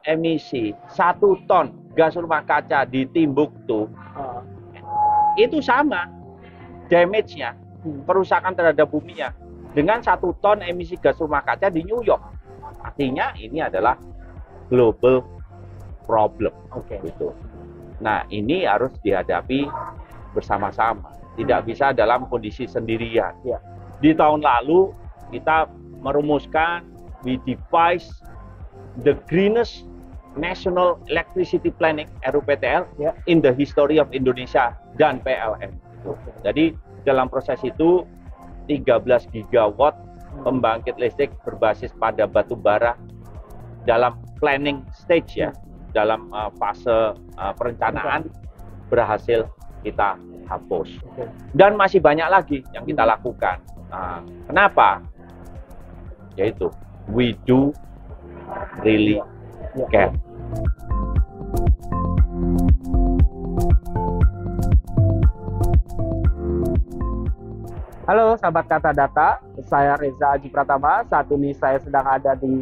emisi 1 ton gas rumah kaca di Timbuktu itu sama damage-nya, perusakan terhadap buminya dengan 1 ton emisi gas rumah kaca di New York. Artinya ini adalah global problem. Gitu. Nah, ini harus dihadapi bersama-sama. Tidak bisa dalam kondisi sendirian. Di tahun lalu kita merumuskan, we devise the greenest National Electricity Planning (RUPTL) in the history of Indonesia dan PLN. Jadi dalam proses itu 13 gigawatt pembangkit listrik berbasis pada batu bara dalam planning stage ya, dalam fase perencanaan berhasil kita hapus. Dan masih banyak lagi yang kita lakukan. Kenapa? Yaitu we do really care. Halo sahabat Kata Data, saya Reza Aji Pratama. Saat ini saya sedang ada di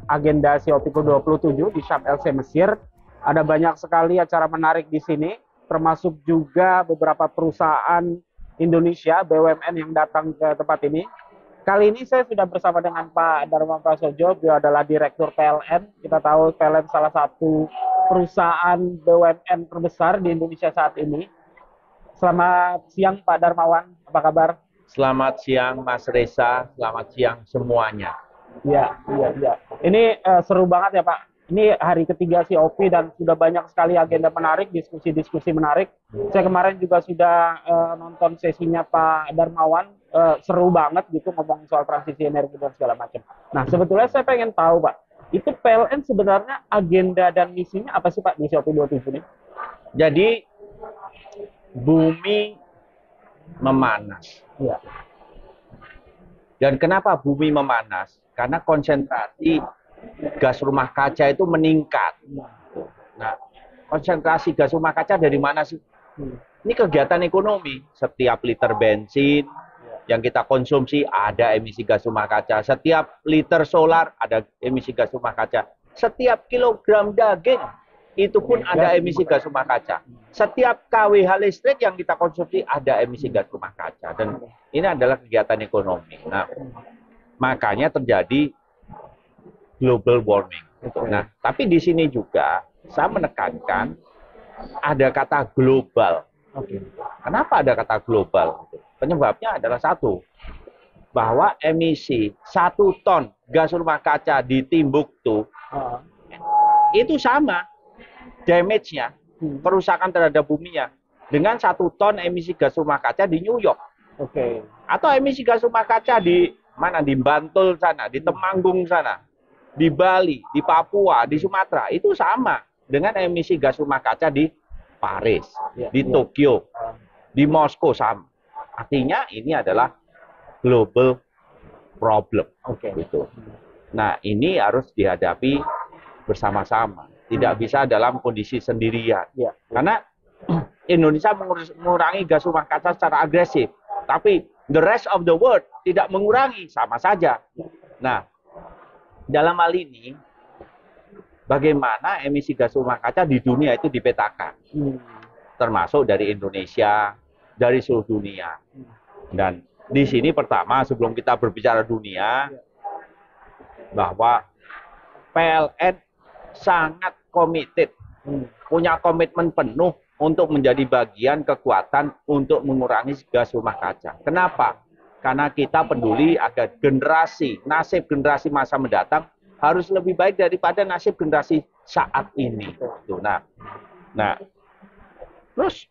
agenda COP ke-27 di Syam El Sheikh Mesir. Ada banyak sekali acara menarik di sini, termasuk juga beberapa perusahaan Indonesia, BUMN yang datang ke tempat ini. Kali ini saya sudah bersama dengan Pak Darma Prasojo, beliau adalah Direktur PLN. Kita tahu PLN salah satu perusahaan BUMN terbesar di Indonesia saat ini. Selamat siang Pak Darmawan, apa kabar? Selamat siang Mas Reza, selamat siang semuanya. Iya. Ini seru banget ya Pak. Ini hari ketiga COP dan sudah banyak sekali agenda menarik, diskusi-diskusi menarik. Saya kemarin juga sudah nonton sesinya Pak Darmawan, seru banget gitu ngomong soal transisi energi dan segala macam. Nah sebetulnya saya pengen tahu Pak, itu PLN sebenarnya agenda dan misinya apa sih Pak di COP 27 ini? Jadi bumi memanas. Ya. Dan kenapa bumi memanas? Karena konsentrasi gas rumah kaca itu meningkat. Nah, konsentrasi gas rumah kaca dari mana sih? Ini kegiatan ekonomi. Setiap liter bensin yang kita konsumsi ada emisi gas rumah kaca. Setiap liter solar ada emisi gas rumah kaca. Setiap kilogram daging itu pun ada emisi gas rumah kaca. Setiap kWh listrik yang kita konsumsi ada emisi gas rumah kaca. Dan ini adalah kegiatan ekonomi. Nah, makanya terjadi global warming. Nah, tapi di sini juga saya menekankan ada kata global. Kenapa ada kata global? Penyebabnya adalah satu, bahwa emisi 1 ton gas rumah kaca di Timbuktu itu sama damage-nya, perusakan terhadap buminya dengan 1 ton emisi gas rumah kaca di New York. Atau emisi gas rumah kaca di mana, di Bantul sana, di Temanggung sana, di Bali, di Papua, di Sumatera, itu sama dengan emisi gas rumah kaca di Paris, di Tokyo, di Moskow sama. Artinya ini adalah global problem. Gitu. Nah, ini harus dihadapi bersama-sama. Tidak bisa dalam kondisi sendirian. Karena Indonesia mengurangi gas rumah kaca secara agresif, tapi the rest of the world tidak mengurangi, sama saja. Nah, dalam hal ini, bagaimana emisi gas rumah kaca di dunia itu dipetakan, termasuk dari Indonesia, dari seluruh dunia. Dan di sini pertama, sebelum kita berbicara dunia, bahwa PLN sangat komited, punya komitmen penuh untuk menjadi bagian kekuatan untuk mengurangi gas rumah kaca. Kenapa? Karena kita peduli agar nasib generasi masa mendatang harus lebih baik daripada nasib generasi saat ini. Nah, terus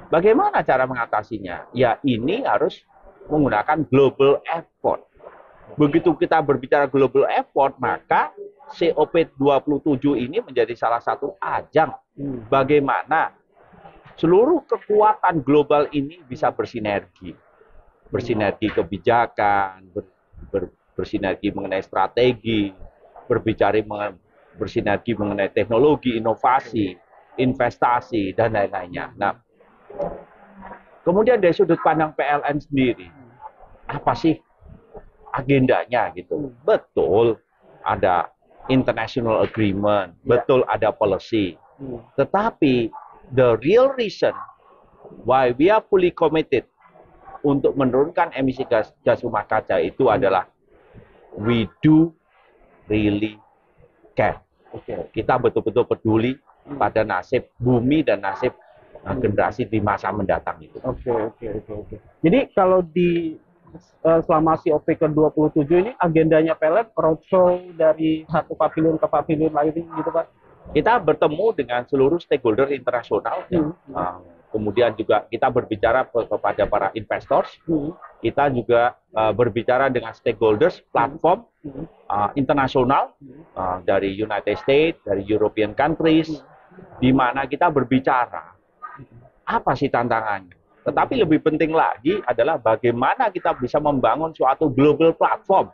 bagaimana cara mengatasinya? Ya, ini harus menggunakan global effort. Begitu kita berbicara global effort, maka COP27 ini menjadi salah satu ajang bagaimana seluruh kekuatan global ini bisa bersinergi. Bersinergi kebijakan, bersinergi mengenai strategi, bersinergi mengenai teknologi, inovasi, investasi, dan lain-lainnya. Nah, kemudian dari sudut pandang PLN sendiri, apa sih agendanya gitu? Betul, ada international agreement, Ya. betul ada policy. Tetapi the real reason why we are fully committed untuk menurunkan emisi gas rumah kaca itu adalah we do really care. Kita betul-betul peduli pada nasib bumi dan nasib generasi di masa mendatang itu. Oke. Jadi kalau di selama COP ke-27 ini agendanya PLN roadshow dari satu pavilion ke pavilion lain gitu Pak? Kita bertemu dengan seluruh stakeholder internasional. Kemudian juga kita berbicara kepada para investors. Kita juga berbicara dengan stakeholders platform internasional dari United States, dari European countries, di mana kita berbicara apa sih tantangannya. Tetapi lebih penting lagi adalah bagaimana kita bisa membangun suatu global platform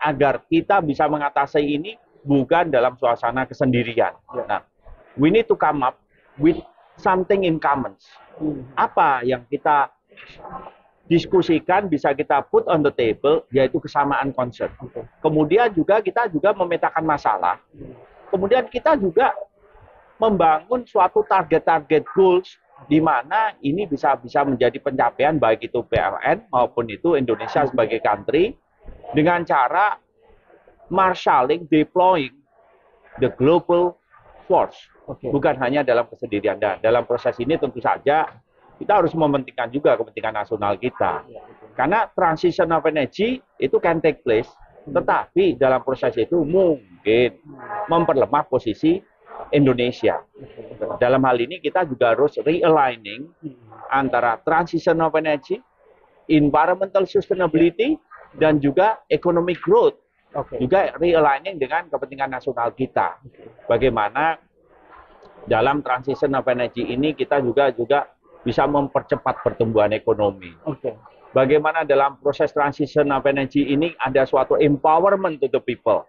agar kita bisa mengatasi ini bukan dalam suasana kesendirian. Nah, we need to come up with something in common. Apa yang kita diskusikan bisa kita put on the table, yaitu kesamaan concern. Kemudian kita juga memetakan masalah. Kemudian kita juga membangun suatu target-target goals di mana ini bisa menjadi pencapaian baik itu PLN maupun itu Indonesia sebagai country dengan cara marshalling, deploying the global force. Bukan hanya dalam kesendirian. Dan dalam proses ini tentu saja kita harus mementingkan juga kepentingan nasional kita. Karena transition of energy itu can take place, tetapi dalam proses itu mungkin memperlemah posisi Indonesia. Dalam hal ini kita juga harus realigning antara transition of energy, environmental sustainability, dan juga economic growth. Juga realigning dengan kepentingan nasional kita. Bagaimana dalam transition of energy ini kita juga bisa mempercepat pertumbuhan ekonomi. Bagaimana dalam proses transition of energy ini ada suatu empowerment to the people.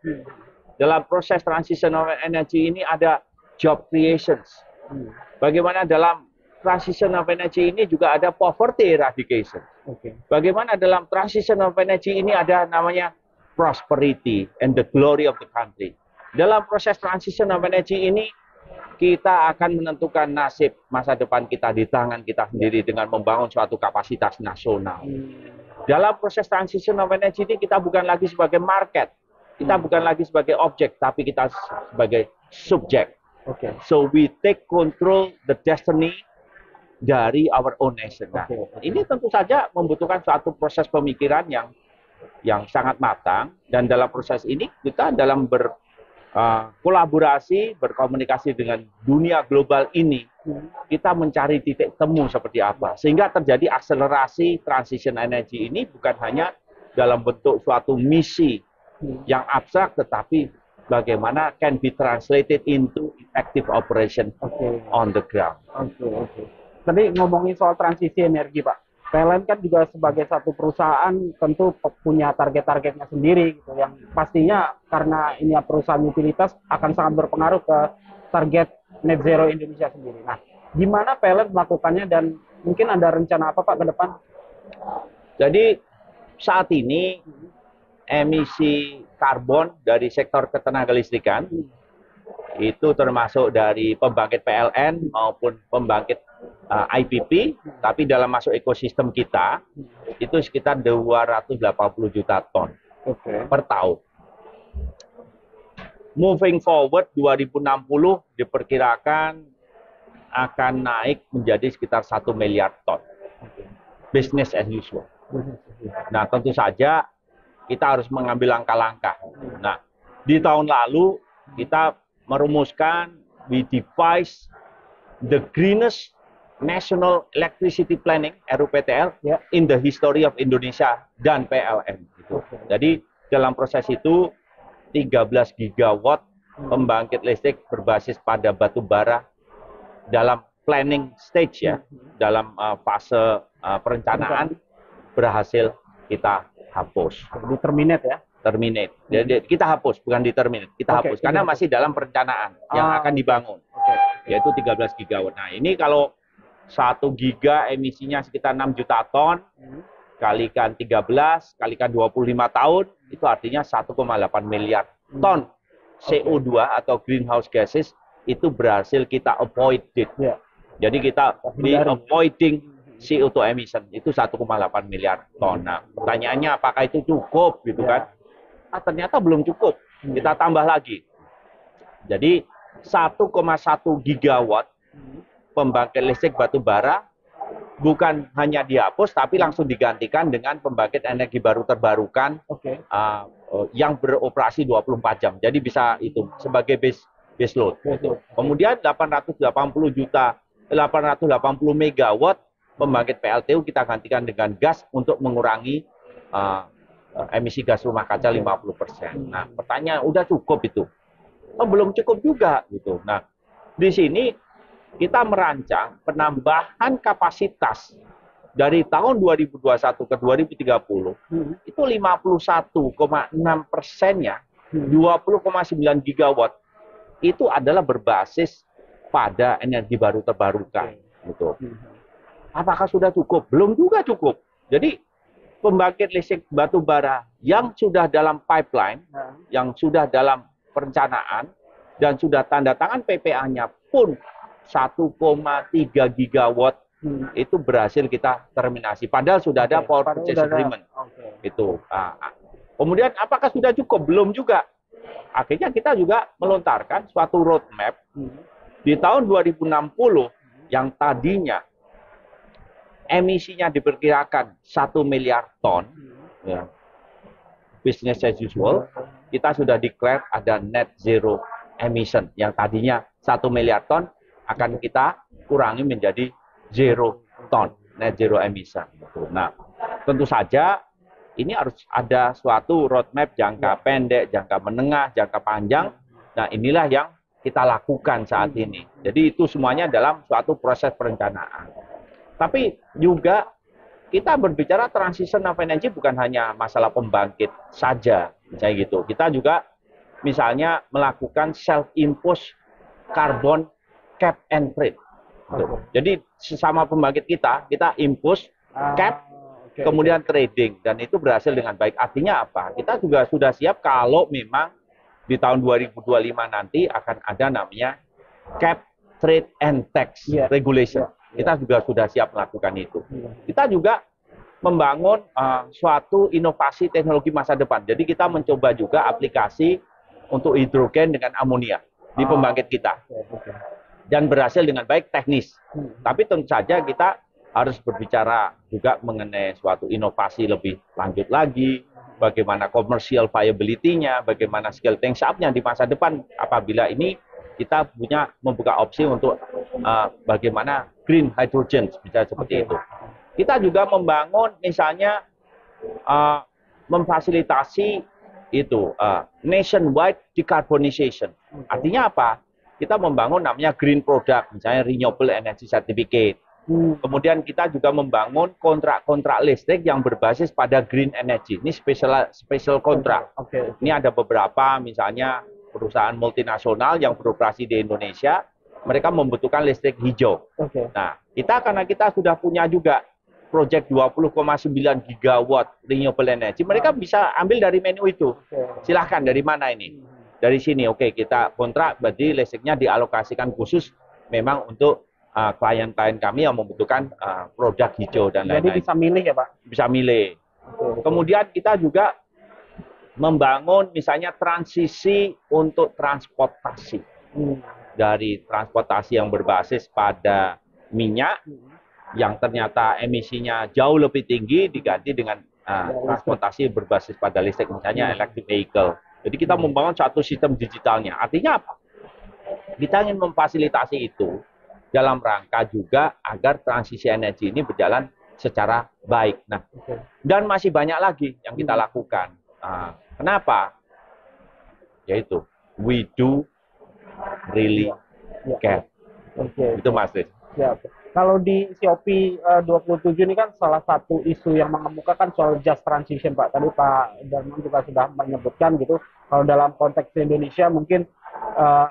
Dalam proses transition of energy ini ada job creations. Bagaimana dalam transition of energy ini juga ada poverty eradication. Bagaimana dalam transition of energy ini ada namanya prosperity and the glory of the country. Dalam proses transition of energy ini, kita akan menentukan nasib masa depan kita di tangan kita sendiri dengan membangun suatu kapasitas nasional. Dalam proses transition of energy ini, kita bukan lagi sebagai market, kita bukan lagi sebagai objek, tapi kita sebagai subjek. So we take control the destiny dari our own nation. Nah, ini tentu saja membutuhkan suatu proses pemikiran yang sangat matang, dan dalam proses ini kita dalam berkolaborasi, berkomunikasi dengan dunia global ini, kita mencari titik temu seperti apa sehingga terjadi akselerasi transition energy ini bukan hanya dalam bentuk suatu misi yang abstrak, tetapi bagaimana can be translated into effective operation on the ground. Tadi ngomongin soal transisi energi Pak. PLN kan juga sebagai satu perusahaan tentu punya target-targetnya sendiri gitu, yang pastinya karena ini perusahaan utilitas akan sangat berpengaruh ke target net zero Indonesia sendiri. Nah, gimana PLN melakukannya dan mungkin ada rencana apa Pak ke depan? Jadi saat ini emisi karbon dari sektor ketenagalistrikan itu termasuk dari pembangkit PLN maupun pembangkit IPP, tapi dalam masuk ekosistem kita itu sekitar 280 juta ton per tahun. Moving forward 2060 diperkirakan akan naik menjadi sekitar 1 miliar ton. Business as usual. Nah, tentu saja kita harus mengambil langkah-langkah. Nah, di tahun lalu kita merumuskan, we devise the greenest National Electricity Planning (RUPTL) in the history of Indonesia dan PLN. Jadi dalam proses itu 13 gigawatt pembangkit listrik berbasis pada batu bara dalam planning stage ya, dalam fase perencanaan berhasil kita hapus. Di terminate ya? Terminate. Jadi kita hapus, bukan di terminate. Kita hapus karena masih dalam perencanaan yang akan dibangun, yaitu 13 gigawatt. Nah, ini kalau 1 giga emisinya sekitar 6 juta ton, kalikan 13, kalikan 25 tahun, itu artinya 1,8 miliar ton CO2 atau greenhouse gases itu berhasil kita avoided. Ya. Jadi kita di avoiding CO2 emission itu 1,8 miliar ton. Nah, pertanyaannya apakah itu cukup gitu kan? Ternyata belum cukup. Kita tambah lagi. Jadi 1,1 gigawatt pembangkit listrik batu bara bukan hanya dihapus tapi langsung digantikan dengan pembangkit energi baru terbarukan yang beroperasi 24 jam. Jadi bisa itu sebagai base load. Kemudian 880 megawatt pembangkit PLTU kita gantikan dengan gas untuk mengurangi emisi gas rumah kaca 50%. Nah, pertanyaan udah cukup itu? Oh, belum cukup juga gitu. Nah, di sini kita merancang penambahan kapasitas dari tahun 2021 ke 2030 itu 51,6%-nya 20,9 gigawatt itu adalah berbasis pada energi baru terbarukan gitu. Apakah sudah cukup? Belum juga cukup. Jadi pembangkit listrik batu bara yang sudah dalam pipeline, yang sudah dalam perencanaan dan sudah tanda tangan PPA-nya pun 1,3 gigawatt itu berhasil kita terminasi. Padahal sudah ada power purchase agreement. Itu. Kemudian apakah sudah cukup? Belum juga. Akhirnya kita juga melontarkan suatu roadmap di tahun 2060 yang tadinya emisinya diperkirakan 1 miliar ton, ya, business as usual, kita sudah declare ada net zero emission yang tadinya 1 miliar ton akan kita kurangi menjadi 0 ton, net zero emission. Nah, tentu saja ini harus ada suatu roadmap jangka pendek, jangka menengah, jangka panjang. Nah, inilah yang kita lakukan saat ini. Jadi itu semuanya dalam suatu proses perencanaan. Tapi juga kita berbicara transition of energy bukan hanya masalah pembangkit saja, misalnya gitu. Kita juga misalnya melakukan self-imposed carbon cap and trade. Jadi sesama pembangkit kita impose cap, kemudian trading, dan itu berhasil dengan baik. Artinya apa? Kita juga sudah siap kalau memang di tahun 2025 nanti akan ada namanya cap, trade, and tax regulation. Kita juga sudah siap melakukan itu. Kita juga membangun suatu inovasi teknologi masa depan. Jadi kita mencoba juga aplikasi untuk hidrogen dengan amonia di pembangkit kita. Dan berhasil dengan baik teknis. Tapi tentu saja kita harus berbicara juga mengenai suatu inovasi lebih lanjut lagi, bagaimana commercial viability-nya, bagaimana skill things up-nya di masa depan apabila ini kita punya membuka opsi untuk bagaimana green hydrogen, bisa seperti itu. Kita juga membangun misalnya memfasilitasi itu nationwide decarbonization. Artinya apa? Kita membangun namanya green product, misalnya renewable energy certificate. Kemudian kita juga membangun kontrak-kontrak listrik yang berbasis pada green energy. Ini special kontrak. Ini ada beberapa misalnya perusahaan multinasional yang beroperasi di Indonesia, mereka membutuhkan listrik hijau. Nah, karena kita sudah punya juga proyek 20,9 gigawatt renewable energy, mereka bisa ambil dari menu itu. Silahkan dari mana ini? Dari sini, kita kontrak, berarti listriknya dialokasikan khusus memang untuk klien-klien kami yang membutuhkan produk hijau dan lain-lain. Jadi bisa milih ya Pak? Bisa milih. Kemudian kita juga membangun misalnya transisi untuk transportasi. Dari transportasi yang berbasis pada minyak, yang ternyata emisinya jauh lebih tinggi, diganti dengan transportasi berbasis pada listrik, misalnya electric vehicle. Jadi kita membangun satu sistem digitalnya. Artinya apa? Kita ingin memfasilitasi itu dalam rangka juga agar transisi energi ini berjalan secara baik. Nah, dan masih banyak lagi yang kita lakukan. Kenapa? Yaitu, we do really care. Itu Mas Riz. Kalau di COP 27 ini kan salah satu isu yang mengemukakan soal just transition Pak. Tadi Pak Darman juga sudah menyebutkan gitu. Kalau dalam konteks Indonesia mungkin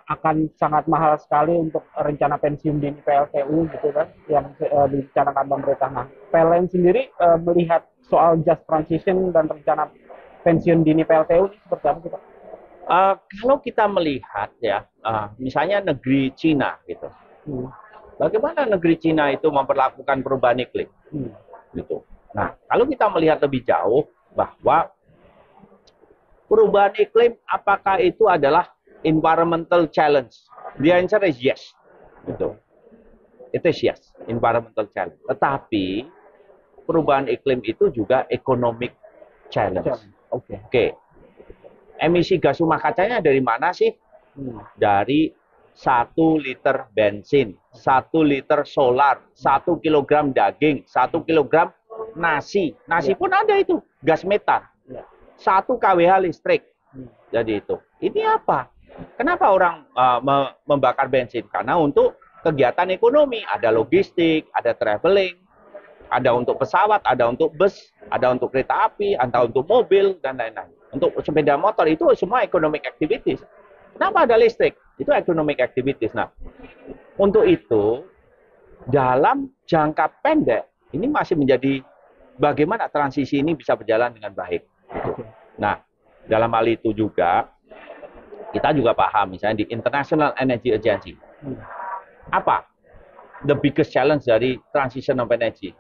akan sangat mahal sekali untuk rencana pensiun dini PLTU gitu kan yang direncanakan pemerintah. Nah, PLN sendiri melihat soal just transition dan rencana pensiun dini PLTU ini seperti apa sih Pak? Kalau kita melihat ya, misalnya negeri Cina gitu, bagaimana negeri Cina itu memperlakukan perubahan iklim gitu. Nah, kalau kita melihat lebih jauh bahwa perubahan iklim apakah itu adalah environmental challenge? The answer is yes. Gitu. It is yes, environmental challenge. Tetapi perubahan iklim itu juga economic challenge. Oke. Emisi gas rumah kacanya dari mana sih? Dari 1 liter bensin, 1 liter solar, 1 kilogram daging, 1 kilogram nasi. Nasi pun ada itu, gas metan. 1 kWh listrik. Jadi itu. Ini apa? Kenapa orang membakar bensin? Karena untuk kegiatan ekonomi. Ada logistik, ada traveling, ada untuk pesawat, ada untuk bus, ada untuk kereta api, ada untuk mobil, dan lain-lain. Untuk sepeda motor itu semua economic activities. Kenapa ada listrik? Itu economic activities. Nah, untuk itu, dalam jangka pendek, ini masih menjadi bagaimana transisi ini bisa berjalan dengan baik. Nah, dalam hal itu juga, kita juga paham, misalnya di International Energy Agency. Apa the biggest challenge dari transition of energy?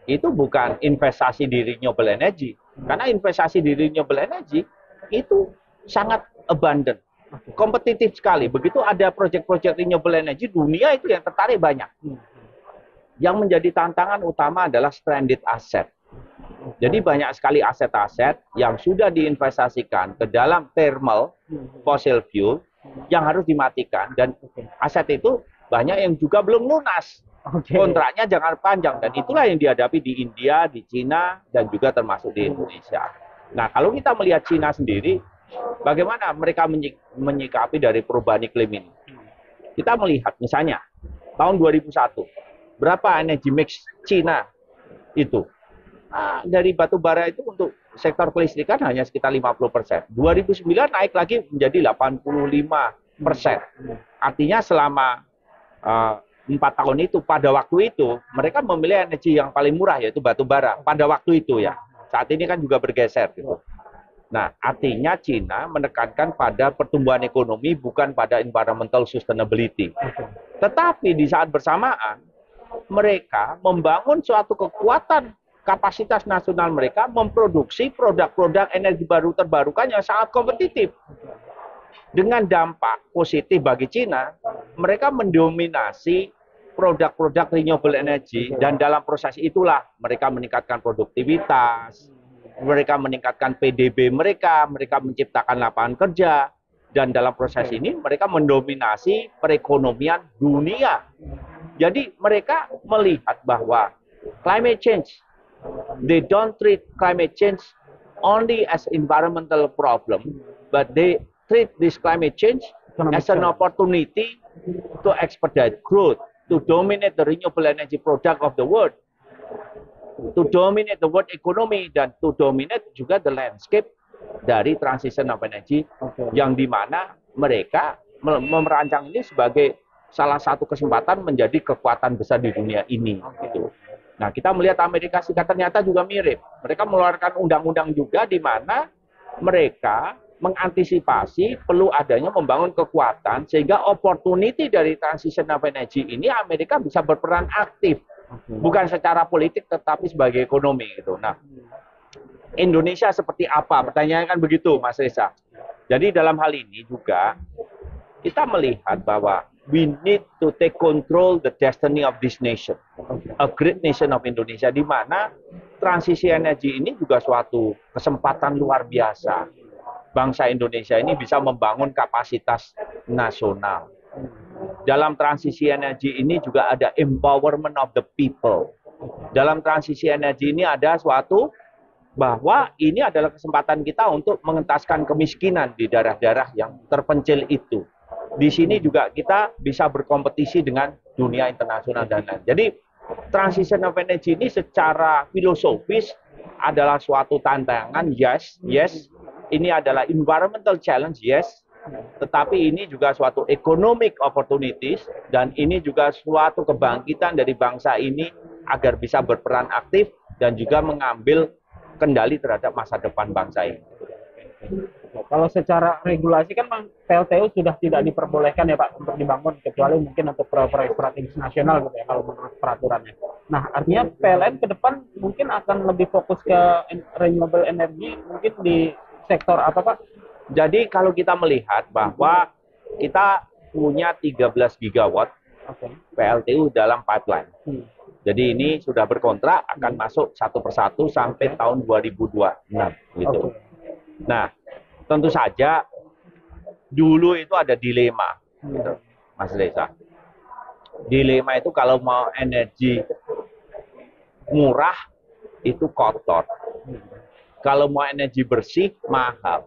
Itu bukan investasi di renewable energy. Karena investasi di renewable energy itu sangat abundant, kompetitif sekali. Begitu ada proyek-proyek renewable energy, dunia itu yang tertarik banyak. Yang menjadi tantangan utama adalah stranded asset. Jadi banyak sekali aset-aset yang sudah diinvestasikan ke dalam thermal, fossil fuel, yang harus dimatikan. Dan aset itu banyak yang juga belum lunas. Kontraknya jangka panjang. Dan itulah yang dihadapi di India, di Cina, dan juga termasuk di Indonesia. Nah, kalau kita melihat Cina sendiri, bagaimana mereka menyikapi dari perubahan iklim ini? Kita melihat misalnya, tahun 2001, berapa energi mix Cina itu? Dari batu bara itu untuk sektor kelistrikan hanya sekitar 50%. 2009 naik lagi menjadi 85%. Artinya selama 4 tahun itu, pada waktu itu, mereka memilih energi yang paling murah, yaitu batu bara. Pada waktu itu ya. Saat ini kan juga bergeser gitu. Nah, artinya Cina menekankan pada pertumbuhan ekonomi, bukan pada environmental sustainability. Tetapi di saat bersamaan, mereka membangun suatu kekuatan kapasitas nasional mereka memproduksi produk-produk energi baru terbarukan yang sangat kompetitif. Dengan dampak positif bagi Cina, mereka mendominasi produk-produk renewable energy, dan dalam proses itulah mereka meningkatkan produktivitas, mereka meningkatkan PDB mereka menciptakan lapangan kerja, dan dalam proses ini mereka mendominasi perekonomian dunia. Jadi mereka melihat bahwa climate change, they don't treat climate change only as environmental problem, but they treat this climate change as an opportunity to expedite growth, to dominate the renewable energy product of the world, to dominate the world economy, dan to dominate juga the landscape dari transition of energy, yang dimana mereka merancang ini sebagai salah satu kesempatan menjadi kekuatan besar di dunia ini. Gitu. Nah, kita melihat Amerika Serikat ternyata juga mirip. Mereka mengeluarkan undang-undang juga di mana mereka mengantisipasi perlu adanya membangun kekuatan sehingga opportunity dari transition of energy ini Amerika bisa berperan aktif. Bukan secara politik tetapi sebagai ekonomi gitu. Nah, Indonesia seperti apa? Pertanyaannya kan begitu, Mas Reza. Jadi dalam hal ini juga kita melihat bahwa we need to take control the destiny of this nation, a great nation of Indonesia, di mana transisi energi ini juga suatu kesempatan luar biasa. Bangsa Indonesia ini bisa membangun kapasitas nasional. Dalam transisi energi ini juga ada empowerment of the people. Dalam transisi energi ini ada suatu bahwa ini adalah kesempatan kita untuk mengentaskan kemiskinan di daerah-daerah yang terpencil itu. Di sini juga kita bisa berkompetisi dengan dunia internasional dan lain. Jadi transition of energy ini secara filosofis adalah suatu tantangan, yes. Ini adalah environmental challenge, yes. Tetapi ini juga suatu economic opportunities, dan ini juga suatu kebangkitan dari bangsa ini agar bisa berperan aktif dan juga mengambil kendali terhadap masa depan bangsa ini. Kalau secara regulasi kan Bang, PLTU sudah tidak diperbolehkan ya Pak untuk dibangun kecuali mungkin untuk proyek strategis nasional gitu ya kalau menurut peraturannya. Nah, artinya PLN ke depan mungkin akan lebih fokus ke renewable energy mungkin di sektor apa Pak? Jadi kalau kita melihat bahwa kita punya 13 gigawatt PLTU dalam pipeline. Jadi ini sudah berkontrak akan masuk satu persatu sampai tahun 2026 gitu. Nah, tentu saja dulu itu ada dilema, gitu, Mas Reza. Dilema itu kalau mau energi murah itu kotor, kalau mau energi bersih mahal.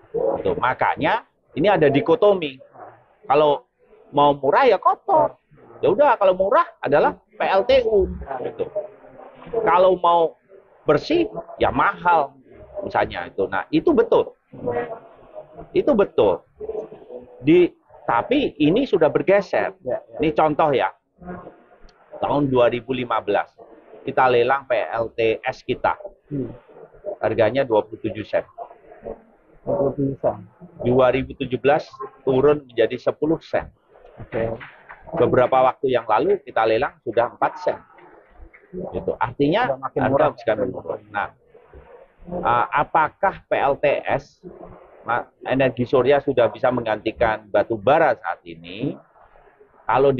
Gitu. Makanya ini ada dikotomi. Kalau mau murah ya kotor. Ya udah, kalau murah adalah PLTU. Gitu. Kalau mau bersih ya mahal, misalnya itu. Nah itu betul. Itu betul. Tapi ini sudah bergeser. Ini contoh ya. Tahun 2015 kita lelang PLTS kita. Harganya 27 sen. 2017 turun menjadi 10 sen. Beberapa waktu yang lalu kita lelang sudah 4 sen. Gitu. Artinya harga sekarang menurun. Nah, apakah PLTS energi surya sudah bisa menggantikan batu bara saat ini? Kalau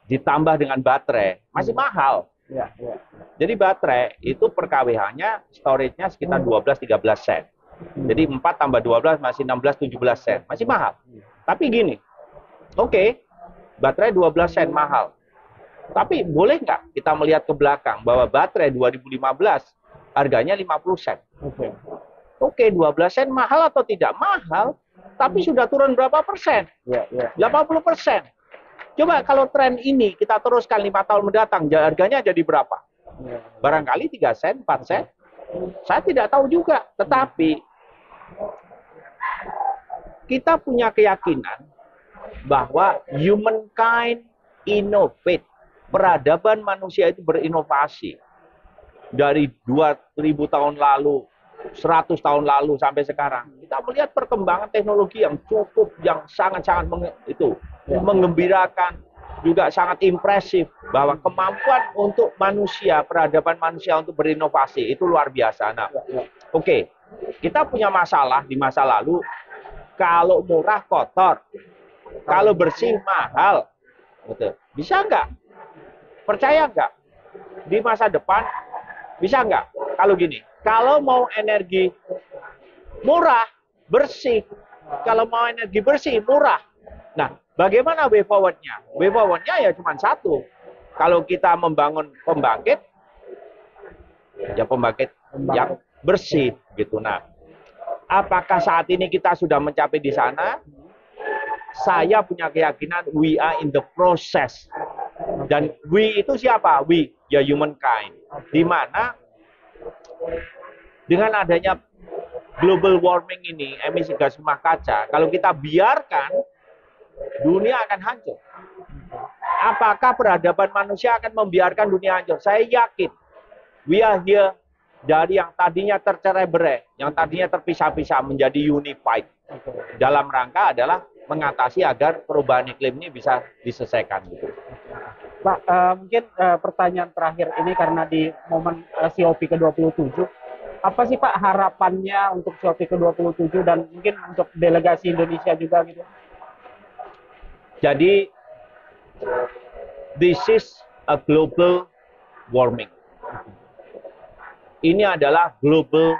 ditambah dengan baterai masih mahal. Jadi baterai itu per kWh-nya storage-nya sekitar 12-13 sen. Jadi 4 tambah 12 masih 16-17 sen. Masih mahal. Tapi gini, oke, baterai 12 sen mahal. Tapi boleh nggak kita melihat ke belakang bahwa baterai 2015 harganya 50 sen. Oke, 12 sen mahal atau tidak? Mahal, tapi sudah turun berapa persen? 80%. Coba kalau tren ini kita teruskan 5 tahun mendatang, harganya jadi berapa? Barangkali 3 sen, 4 sen. Saya tidak tahu juga. Tetapi kita punya keyakinan bahwa humankind innovate. Peradaban manusia itu berinovasi. Dari 2000 tahun lalu, 100 tahun lalu sampai sekarang. Kita melihat perkembangan teknologi yang cukup, yang sangat-sangat menggembirakan, juga sangat impresif bahwa kemampuan untuk manusia, peradaban manusia untuk berinovasi itu luar biasa. Nah, oke, kita punya masalah di masa lalu, kalau murah kotor, kalau bersih mahal. Betul. Bisa nggak? Percaya nggak? Di masa depan bisa nggak? Kalau gini, kalau mau energi murah, bersih, kalau mau energi bersih, murah. Nah, bagaimana way forward-nya? Way forward-nya ya cuma satu. Kalau kita membangun pembangkit, ya pembangkit yang bersih gitu. Nah, apakah saat ini kita sudah mencapai di sana? Saya punya keyakinan we are in the process. Dan we itu siapa? We, ya humankind. Di mana dengan adanya global warming ini, emisi gas rumah kaca, kalau kita biarkan, dunia akan hancur. Apakah peradaban manusia akan membiarkan dunia hancur? Saya yakin. We are here dari yang tadinya tercerai-berai, yang tadinya terpisah-pisah menjadi unified. Dalam rangka adalah mengatasi agar perubahan iklim ini bisa diselesaikan. Gitu. Pak, mungkin pertanyaan terakhir ini karena di momen COP ke-27, apa sih Pak harapannya untuk COP ke-27 dan mungkin untuk delegasi Indonesia juga gitu? Jadi, this is a global warming. Ini adalah global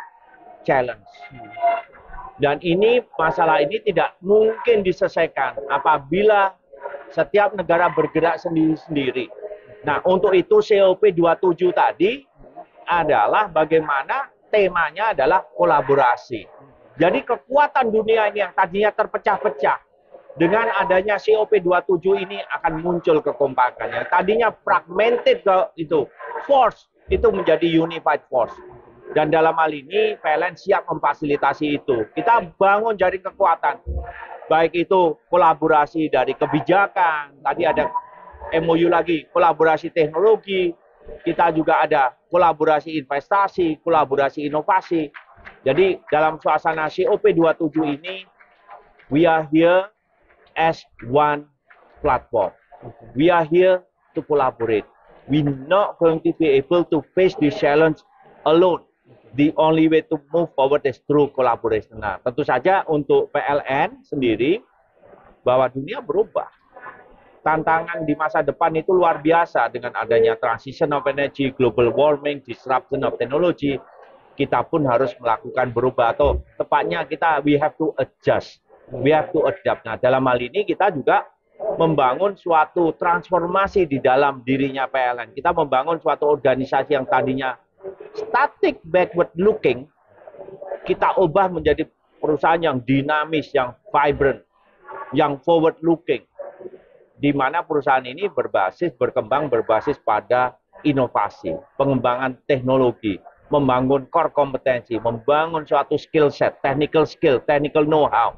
challenge. Dan ini, masalah ini tidak mungkin diselesaikan apabila setiap negara bergerak sendiri-sendiri. Nah, untuk itu COP27 tadi adalah bagaimana temanya adalah kolaborasi. Jadi kekuatan dunia ini yang tadinya terpecah-pecah, dengan adanya COP27 ini akan muncul kekompakan. Yang tadinya fragmented itu, force, itu menjadi unified force. Dan dalam hal ini PLN siap memfasilitasi itu. Kita bangun jaring kekuatan. Baik itu kolaborasi dari kebijakan, tadi ada MOU lagi, kolaborasi teknologi, kita juga ada kolaborasi investasi, kolaborasi inovasi. Jadi dalam suasana COP27 ini, we are here as one platform. We are here to collaborate. We not going to be able to face this challenge alone. The only way to move forward is through collaboration. Nah, tentu saja untuk PLN sendiri, bahwa dunia berubah. Tantangan di masa depan itu luar biasa dengan adanya transition of energy, global warming, disruption of technology. Kita pun harus melakukan berubah, atau tepatnya we have to adjust, we have to adapt. Nah, dalam hal ini kita juga membangun suatu transformasi di dalam dirinya PLN. Kita membangun suatu organisasi yang tadinya static, backward looking, kita ubah menjadi perusahaan yang dinamis, yang vibrant, yang forward looking, di mana perusahaan ini berkembang berbasis pada inovasi, pengembangan teknologi, membangun core kompetensi, membangun suatu skill set, technical know-how,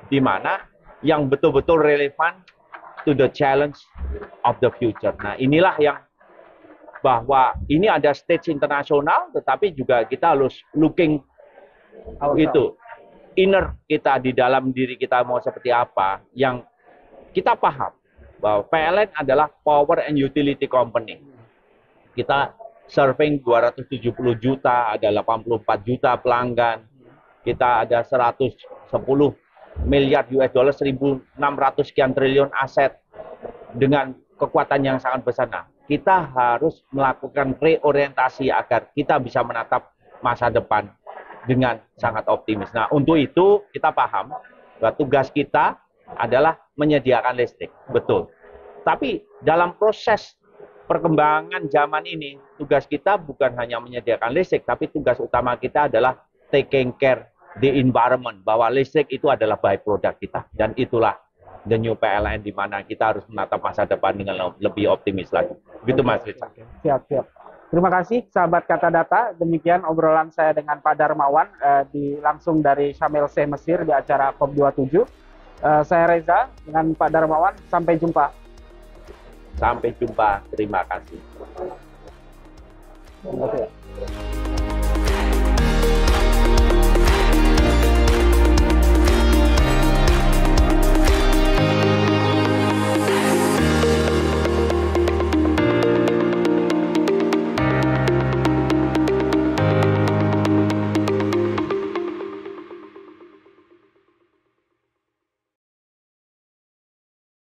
di mana yang betul-betul relevan to the challenge of the future. Nah, inilah yang bahwa ini ada stage internasional, tetapi juga kita harus looking itu inner kita, di dalam diri kita mau seperti apa, yang kita paham bahwa PLN adalah power and utility company. Kita serving 270 juta, ada 84 juta pelanggan, kita ada 110 miliar US dollar, 1.600 sekian triliun aset dengan kekuatan yang sangat besar. Nah, kita harus melakukan reorientasi agar kita bisa menatap masa depan dengan sangat optimis. Nah, untuk itu kita paham bahwa tugas kita adalah menyediakan listrik, betul. Tapi dalam proses perkembangan zaman ini, tugas kita bukan hanya menyediakan listrik, tapi tugas utama kita adalah taking care the environment, bahwa listrik itu adalah byproduct kita. Dan itulah the new PLN, di mana kita harus menatap masa depan dengan lebih optimis lagi. Begitu Mas Richard. Siap. Terima kasih sahabat Kata Data. Demikian obrolan saya dengan Pak Darmawan langsung dari Sharm El Sheikh Mesir di acara COP27. Saya Reza dengan Pak Darmawan. Sampai jumpa. Sampai jumpa. Terima kasih. Oke.